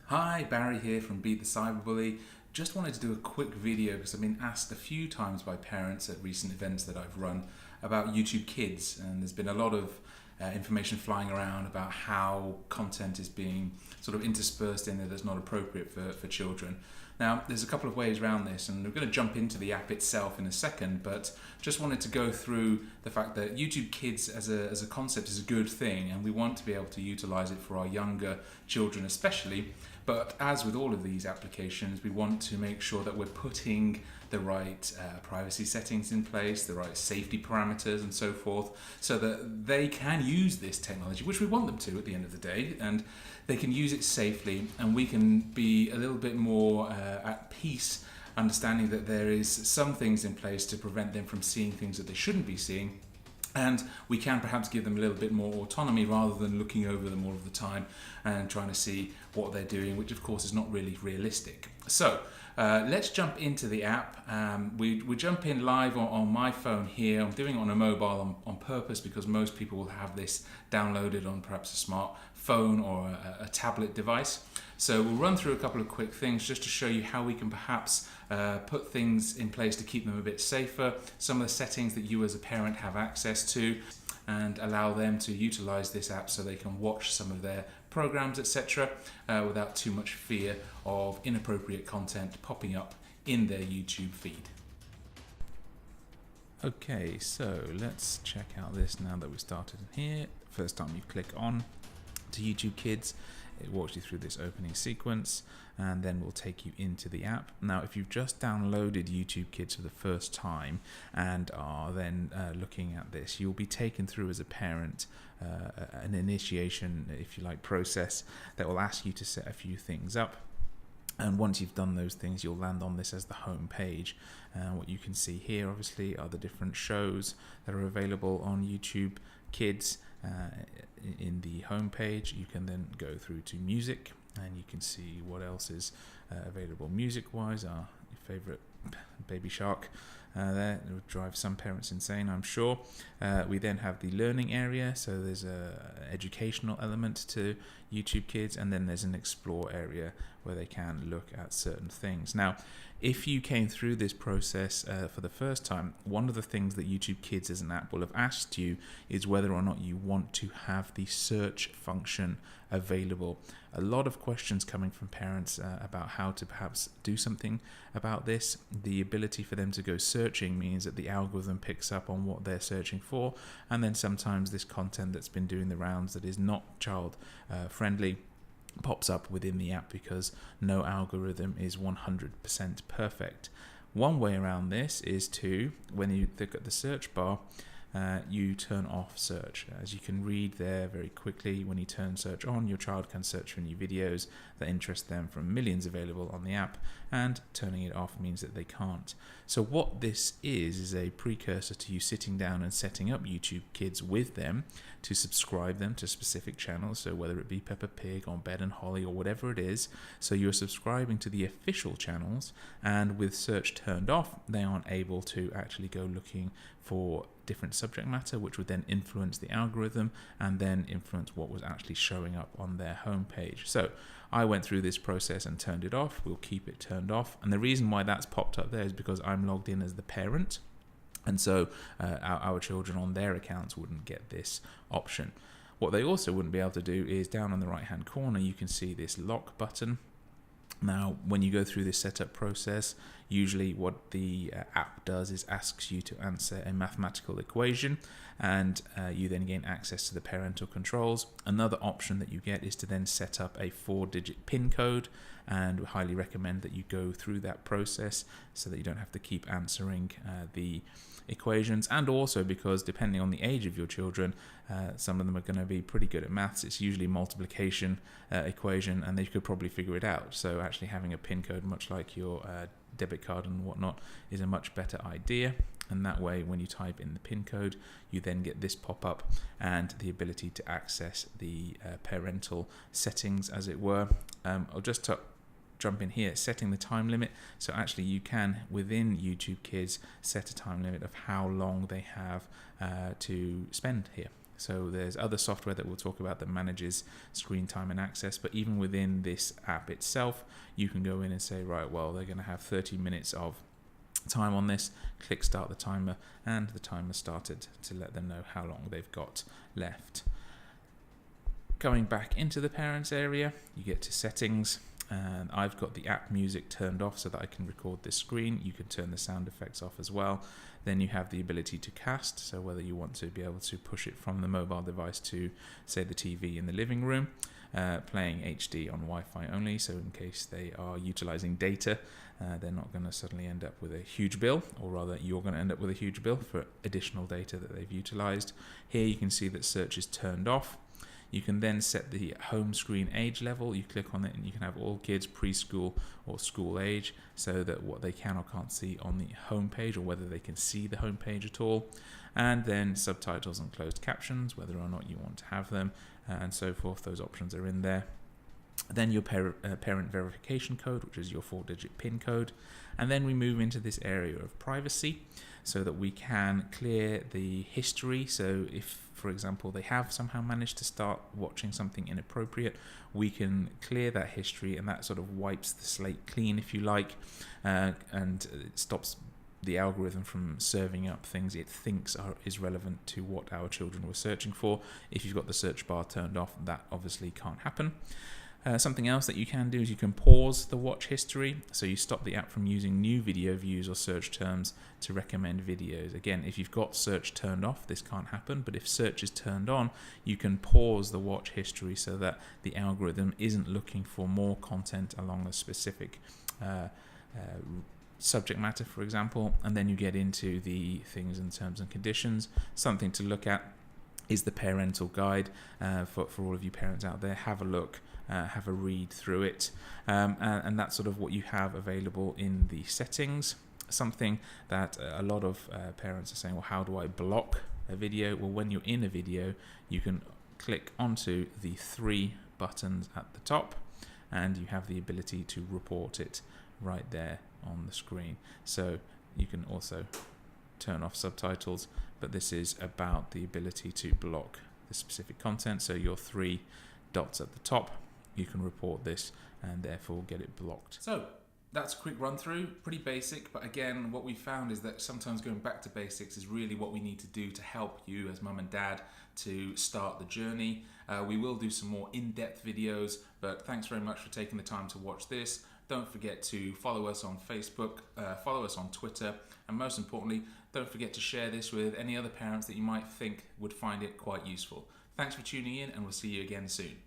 Hi, Barry here from Beat the Cyberbully. Just wanted to do a quick video because I've been asked a few times by parents at recent events that I've run about YouTube Kids, and there's been a lot of information flying around about how content is being sort of interspersed in there that's not appropriate for children. Now, there's a couple of ways around this, and we're going to jump into the app itself in a second, but just wanted to go through the fact that YouTube Kids as a concept is a good thing, and we want to be able to utilize it for our younger children especially. But as with all of these applications, we want to make sure that we're putting the right privacy settings in place, the right safety parameters and so forth, so that they can use this technology, which we want them to at the end of the day, and they can use it safely, and we can be a little bit more at peace, understanding that there is some things in place to prevent them from seeing things that they shouldn't be seeing. And we can perhaps give them a little bit more autonomy rather than looking over them all of the time and trying to see what they're doing, which of course is not really realistic. So let's jump into the app. We jump in live on my phone here. I'm doing it on a mobile on purpose because most people will have this downloaded on perhaps a smartphone or a tablet device. So we'll run through a couple of quick things just to show you how we can perhaps put things in place to keep them a bit safer, some of the settings that you as a parent have access to, and allow them to utilize this app so they can watch some of their programs, etc., without too much fear of inappropriate content popping up in their YouTube feed. Okay, so let's check out this now that we started in here. First time you click on to YouTube Kids, it walks you through this opening sequence and then will take you into the app. Now, if you've just downloaded YouTube Kids for the first time and are then looking at this, you'll be taken through as a parent an initiation, if you like, process that will ask you to set a few things up. And once you've done those things, you'll land on this as the home page. What you can see here, obviously, are the different shows that are available on YouTube Kids. In the home page, you can then go through to music, and you can see what else is available music-wise. Our favorite Baby Shark there, it would drive some parents insane, I'm sure. We then have the learning area, so there's a educational element to YouTube Kids, and then there's an explore area where they can look at certain things. Now, if you came through this process for the first time, one of the things that YouTube Kids as an app will have asked you is whether or not you want to have the search function available. A lot of questions coming from parents about how to perhaps do something about this. The ability for them to go searching means that the algorithm picks up on what they're searching for, and then sometimes this content that's been doing the rounds that is not child friendly pops up within the app because no algorithm is 100% perfect. One way around this is to, when you look at the search bar, you turn off search. As you can read there very quickly, when you turn search on, your child can search for new videos that interest them from millions available on the app, and turning it off means that they can't. So what this is a precursor to you sitting down and setting up YouTube Kids with them to subscribe them to specific channels, so whether it be Peppa Pig or Bed and Holly or whatever it is. So you're subscribing to the official channels, and with search turned off, they aren't able to actually go looking for different subject matter, which would then influence the algorithm and then influence what was actually showing up on their homepage. So I went through this process and turned it off. We'll keep it turned off, and the reason why that's popped up there is because I'm logged in as the parent, and so our children on their accounts wouldn't get this option. What they also wouldn't be able to do is down on the right hand corner you can see this lock button. Now, when you go through this setup process, usually what the app does is asks you to answer a mathematical equation, and you then gain access to the parental controls. Another option that you get is to then set up a 4-digit PIN code, and we highly recommend that you go through that process so that you don't have to keep answering the equations, and also because depending on the age of your children, some of them are going to be pretty good at maths. It's usually multiplication equation, and they could probably figure it out. So actually having a PIN code, much like your debit card and whatnot, is a much better idea. And that way, when you type in the PIN code, you then get this pop up and the ability to access the parental settings, as it were. I'll just jump in here, setting the time limit. So actually you can, within YouTube Kids, set a time limit of how long they have to spend here. So there's other software that we'll talk about that manages screen time and access, but even within this app itself, you can go in and say, right, well, they're going to have 30 minutes of time on this, click start the timer, and the timer started to let them know how long they've got left. Going back into the parents area, you get to settings, and I've got the app music turned off so that I can record this screen. You can turn the sound effects off as well. Then you have the ability to cast, so whether you want to be able to push it from the mobile device to, say, the TV in the living room, playing HD on Wi-Fi only, so in case they are utilizing data, they're not going to suddenly end up with a huge bill, or rather you're going to end up with a huge bill for additional data that they've utilized. Here you can see that search is turned off. You can then set the home screen age level. You click on it and you can have all kids preschool or school age, so that what they can or can't see on the home page, or whether they can see the home page at all. And then subtitles and closed captions, whether or not you want to have them, and so forth. Those options are in there. Then your parent verification code, which is your 4-digit PIN code. And then we move into this area of privacy, so that we can clear the history. So if, for example, they have somehow managed to start watching something inappropriate, we can clear that history, and that sort of wipes the slate clean, if you like, and it stops the algorithm from serving up things it thinks is relevant to what our children were searching for. If you've got the search bar turned off, that obviously can't happen. Something else that you can do is you can pause the watch history, so you stop the app from using new video views or search terms to recommend videos. Again, if you've got search turned off, this can't happen, but if search is turned on, you can pause the watch history so that the algorithm isn't looking for more content along a specific subject matter, for example. And then you get into the things and terms and conditions. Something to look at is the parental guide for all of you parents out there. Have a look, have a read through it, and that's sort of what you have available in the settings. Something that a lot of parents are saying, well, how do I block a video? Well, when you're in a video, you can click onto the 3 buttons at the top, and you have the ability to report it right there on the screen. So you can also turn off subtitles, but this is about the ability to block the specific content. So your 3 dots at the top, you can report this and therefore get it blocked. So that's a quick run through, pretty basic, but again, what we found is that sometimes going back to basics is really what we need to do to help you as mum and dad to start the journey. We will do some more in-depth videos, but thanks very much for taking the time to watch this. Don't forget to follow us on Facebook, follow us on Twitter, and most importantly, don't forget to share this with any other parents that you might think would find it quite useful. Thanks for tuning in, and we'll see you again soon.